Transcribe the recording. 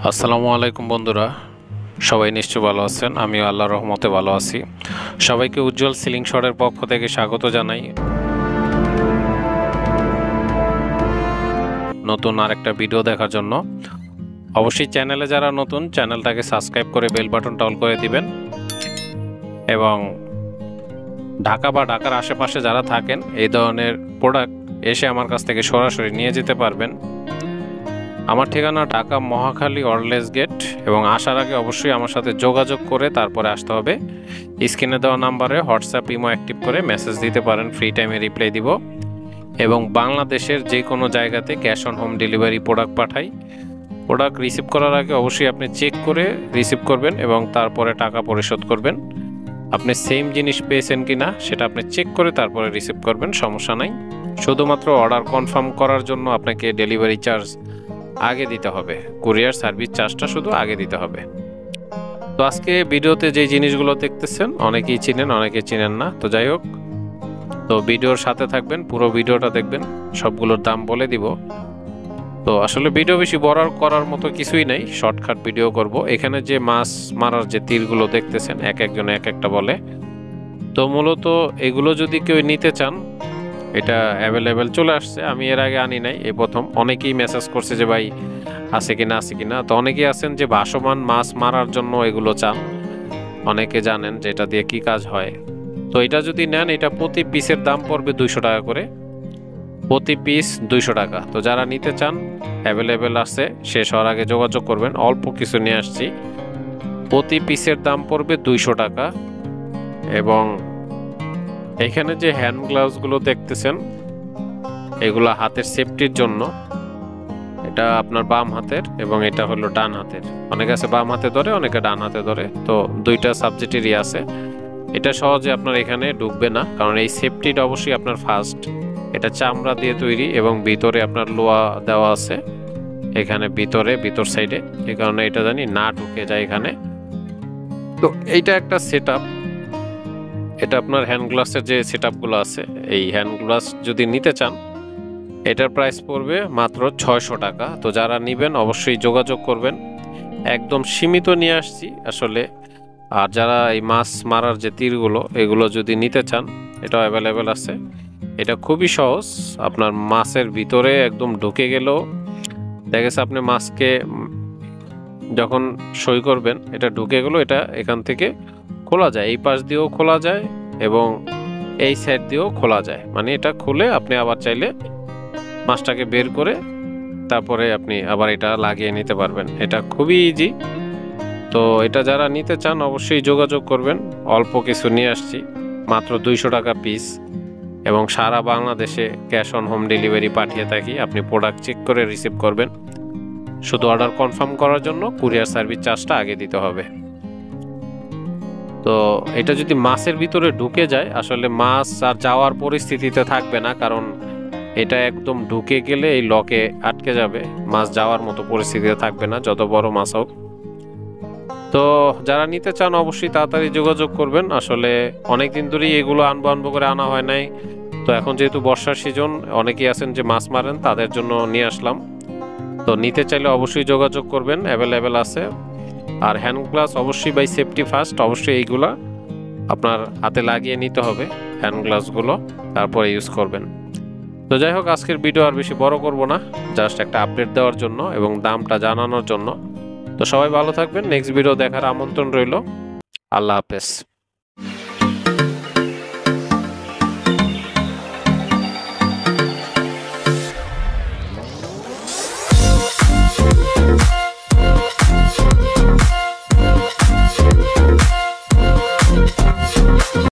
আসসালামু আলাইকুম বন্ধুরা, সবাই নিশ্চয় ভালো আছেন। আমিও আল্লাহর রহমতে ভালো আছি। সবাইকে উজ্জ্বল সিলিং শটের পক্ষ থেকে স্বাগত জানাই নতুন আরেকটা ভিডিও দেখার জন্য। অবশ্যই চ্যানেলে যারা নতুন, চ্যানেলটাকে সাবস্ক্রাইব করে বেল বাটনটা অল করে দিবেন এবং ঢাকা বা ঢাকার আশেপাশে যারা থাকেন এই ধরনের প্রোডাক্ট এসে আমার কাছ থেকে সরাসরি নিয়ে যেতে পারবেন। আমার ঠিকানা ঢাকা মহাখালী অরলেস গেট, এবং আসার আগে অবশ্যই আমার সাথে যোগাযোগ করে তারপরে আসতে হবে। স্ক্রিনে দেওয়া নাম্বারে হোয়াটসঅ্যাপ ইমো অ্যাক্টিভ করে মেসেজ দিতে পারেন, ফ্রি টাইমে রিপ্লাই দিব। এবং বাংলাদেশের যে কোনো জায়গাতে cash on home delivery product পাঠাই। প্রোডাক্ট রিসিভ করার আগে অবশ্যই আপনি চেক করে রিসিভ করবেন এবং তারপরে টাকা পরিশোধ করবেন। আপনি সেম জিনিস পেয়েছেন কি না সেটা আপনি চেক করে তারপরে রিসিভ করবেন, সমস্যা নাই। শুধুমাত্র অর্ডার কনফার্ম করার জন্য আপনাকে ডেলিভারি চার্জ আগে দিতে হবে, কুরিয়ার সার্ভিস চার্জটা শুধু আগে দিতে হবে। তো আজকে ভিডিওতে যে জিনিসগুলো দেখতেছেন অনেকেই চিনেন, অনেকে চিনেন না। তো যাই হোক, তো ভিডিওর সাথে থাকবেন, পুরো ভিডিওটা দেখবেন, সবগুলোর দাম বলে দিব। তো আসলে ভিডিও বেশি বড় করার মতো কিছুই নাই, শর্টকাট ভিডিও করব। এখানে যে মাছ মারার যে তীরগুলো দেখতেছেন এক একজনে এক একটা বলে, তো মূলত এগুলো যদি কেউ নিতে চান এটা অ্যাভেলেবেল চলে আসছে। আমি এর আগে আনি নাই, এই প্রথম। অনেকেই মেসেজ করছে যে ভাই আছে কিনা আছে কিনা। তো অনেকেই আছেন যে ভাসমান মাছ মারার জন্য এগুলো চান, অনেকে জানেন যে এটা দিয়ে কি কাজ হয়। তো এটা যদি নেন, এটা প্রতি পিসের দাম পড়বে 200 টাকা করে, প্রতি পিস 200 টাকা। তো যারা নিতে চান অ্যাভেলেবেল আছে, শেষ হওয়ার আগে যোগাযোগ করবেন। অল্প কিছু নিয়ে আসছি, প্রতি পিসের দাম পড়বে 200 টাকা। এবং এখানে যে হ্যান্ড গ্লাভসগুলো দেখতেছেন এগুলো হাতের সেফটির জন্য। এটা আপনার বাম হাতের এবং এটা হলো ডান হাতের। অনেকে আছে বাম হাতে ধরে, অনেকে ডান হাতে ধরে, তো দুইটা সাবজেক্টেরই আছে। এটা সহজে আপনার এখানে ঢুকবে না, কারণ এই সেফটিটা অবশ্যই আপনার ফার্স্ট। এটা চামড়া দিয়ে তৈরি এবং ভিতরে আপনার লোহা দেওয়া আছে এখানে ভিতর সাইডে, এই কারণে এটা জানি না ঢুকে যায় এখানে। তো এইটা একটা সেট আপ। এটা আপনার হ্যান্ড গ্লাভসের যে সেট আপগুলো আছে, এই হ্যান্ড গ্লাভস যদি নিতে চান এটার প্রাইস পড়বে মাত্র 600 টাকা। তো যারা নেবেন অবশ্যই যোগাযোগ করবেন। একদম সীমিত নিয়ে আসছি আসলে। আর যারা এই মাছ মারার যে তীরগুলো এগুলো যদি নিতে চান এটাও অ্যাভেলেবেল আছে। এটা খুবই সহজ, আপনার মাছের ভিতরে একদম ঢুকে গেলেও দেখা গেছে আপনি মাছকে যখন সই করবেন এটা ঢুকে গেল, এটা এখান থেকে খোলা যায়, এই পাশ দিয়েও খোলা যায় এবং এই সাইড দিয়েও খোলা যায়। মানে এটা খুলে আপনি আবার চাইলে মাছটাকে বের করে তারপরে আপনি আবার এটা লাগিয়ে নিতে পারবেন। এটা খুবই ইজি। তো এটা যারা নিতে চান অবশ্যই যোগাযোগ করবেন। অল্প কিছু নিয়ে আসছি, মাত্র 200 টাকা পিস, এবং সারা বাংলাদেশে ক্যাশ অন হোম ডেলিভারি পাঠিয়ে থাকি। আপনি প্রোডাক্ট চেক করে রিসিভ করবেন, শুধু অর্ডার কনফার্ম করার জন্য কুরিয়ার সার্ভিস চার্জটা আগে দিতে হবে। তো এটা যদি মাছের ভিতরে ঢুকে যায় আসলে মাছ আর যাওয়ার পরিস্থিতিতে থাকবে না, কারণ এটা একদম ঢুকে গেলে এই লকে আটকে যাবে, মাছ যাওয়ার মতো পরিস্থিতিতে থাকবে না যত বড় মাছ হোক। তো যারা নিতে চান অবশ্যই তাড়াতাড়ি যোগাযোগ করবেন। আসলে অনেক দিন ধরেই এগুলো আনবো করে আনা হয় নাই। তো এখন যেহেতু বর্ষার সিজন, অনেকেই আছেন যে মাছ মারেন, তাদের জন্য নিয়ে আসলাম। তো নিতে চাইলে অবশ্যই যোগাযোগ করবেন, অ্যাভেলেবেল আছে। আর হ্যান্ড গ্লাভস অবশ্যই বাই সেফটি ফার্স্ট, অবশ্যই এইগুলা আপনার হাতে লাগিয়ে নিতে হবে হ্যান্ড গ্লাভসগুলো, তারপরে ইউজ করবেন। তো যাই হোক, আজকের ভিডিও আর বেশি বড় করব না, জাস্ট একটা আপডেট দেওয়ার জন্য এবং দামটা জানানোর জন্য। তো সবাই ভালো থাকবেন, নেক্সট ভিডিও দেখার আমন্ত্রণ রইল। আল্লাহ হাফেজ।